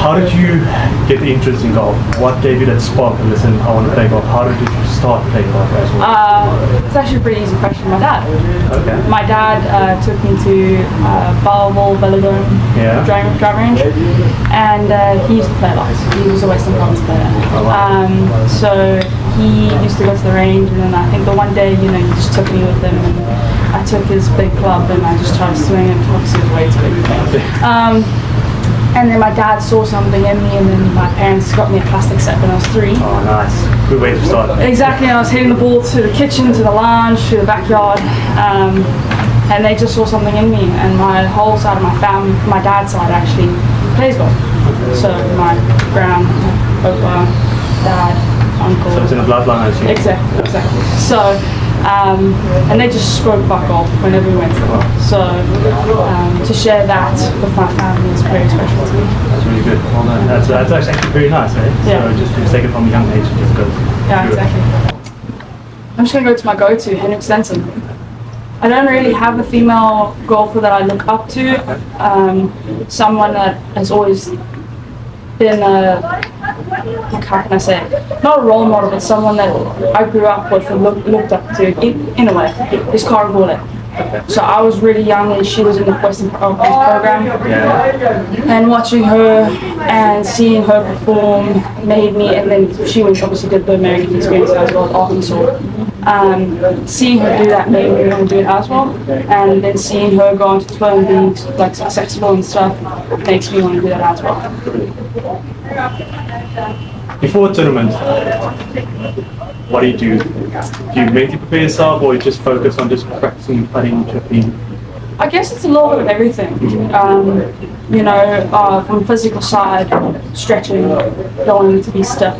how did you get the interest in golf? What gave you that spark to listen, I want to play golf? How did you start playing golf as well? It's actually a pretty easy question. My dad. Okay. My dad took me to Durbanville driving range, and he used to play a lot. He was a Western Province player. Oh, wow. So he used to go to the range, and then I think the one day, he just took me with him, and I took his big club, and I just tried to swing it. Obviously, it was way too big. And then my dad saw something in me, and then my parents got me a plastic set when I was 3. Oh, nice. Good way to start. Exactly. I was hitting the ball to the kitchen, to the lounge, to the backyard, and they just saw something in me. And my whole side of my family, my dad's side actually, plays golf. So my grand, opa, dad, uncle. So it's in the bloodline, I assume. Exactly. So, and they just spoke about golf whenever we went to golf. So, to share that with my family is very special to me. That's really good. Well done. That's actually very nice, eh? Yeah. So just to take it from a young age, just go. Yeah, exactly. I'm just going to go to my go-to, Henrik Stenson. I don't really have a female golfer that I look up to. Someone that has always been how can I say it? Not a role model, but someone that I grew up with and looked up to in a way, is Kaylah Williams. So I was really young and she was in the Western Province program, and watching her and seeing her perform made me, and then she obviously did the American experience as well at Arkansas. Seeing her do that made me want to do it as well, and then seeing her go on to tour and being successful and stuff makes me want to do that as well. Before a tournament, what do you do? Do you mentally prepare yourself, or you just focus on just practicing, putting, chipping? I guess it's a little bit of everything. From physical side, stretching, don't want to be stiff.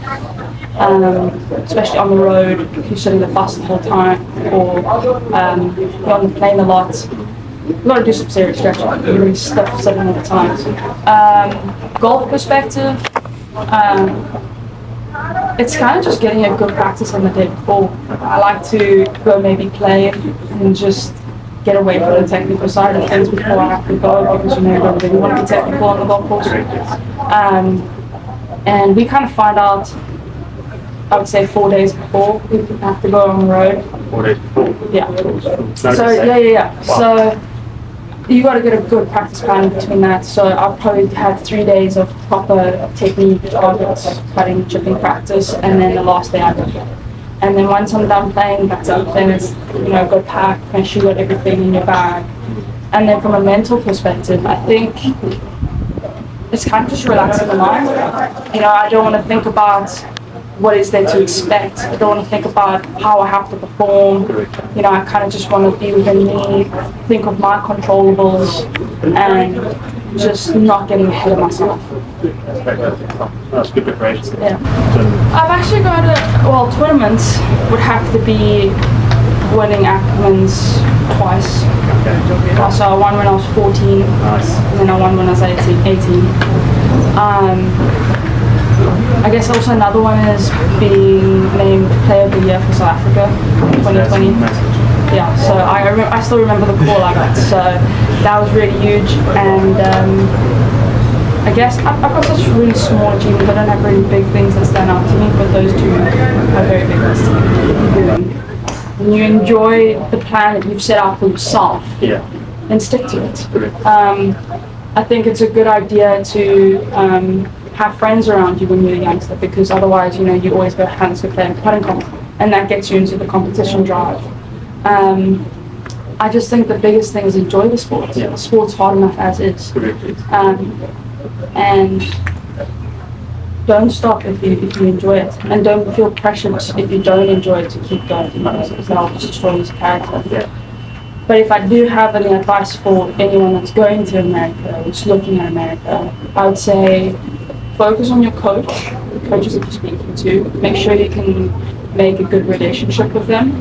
Especially on the road, if you're sitting the bus the whole time, or you're on the plane a lot. You've got to do some serious stretching. You're really stiff sitting all the time. Golf perspective, it's kind of just getting a good practice on the day before. I like to go maybe play and just get away from the technical side of things before I have to go, because you don't really want to be technical on the golf course. And we kind of find out, I would say 4 days before we have to go on the road. 4 days before? Yeah. So yeah. Wow. So you got to get a good practice plan between that. So I'll probably have 3 days of proper technique, targets, putting, chipping practice, and then the last day I go. And then once I'm done playing, that's it. Then it's go pack, make sure you got everything in your bag. And then from a mental perspective, I think it's kind of just relaxing the mind. I don't want to think about what is there to expect. I don't want to think about how I have to perform. I kind of just want to be within me, think of my controllables, and just not getting ahead of myself. That's good preparation. Yeah. I've actually got tournaments would have to be winning Ackermans twice. Okay. So I won when I was 14, Nice. and then I won when I was 18. I guess also another one is being named Player of the Year for South Africa 2020. Yeah, so I still remember the call I got, so that was really huge. And I guess I've got such really small achievements. I don't have really big things that stand out to me, but those two are very big ones to me. When you enjoy the plan that you've set out for yourself, then stick to it. I think it's a good idea to have friends around you when you're a youngster, because otherwise, you always go hands to play and putting comp, and that gets you into the competition drive. I just think the biggest thing is enjoy the sport. The sport's hard enough as is. And don't stop if you enjoy it, and don't feel pressured if you don't enjoy it to keep going, because that will just destroy your character. But if I do have any advice for anyone that's going to America, that's looking at America, I would say focus on your coach, the coaches that you're speaking to. Make sure you can make a good relationship with them,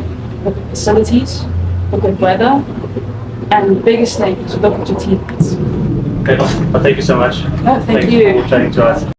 with the facilities, the good weather, and the biggest thing is look at your teammates. Okay, well, thank you so much. No, thank you. Thanks for chatting to us.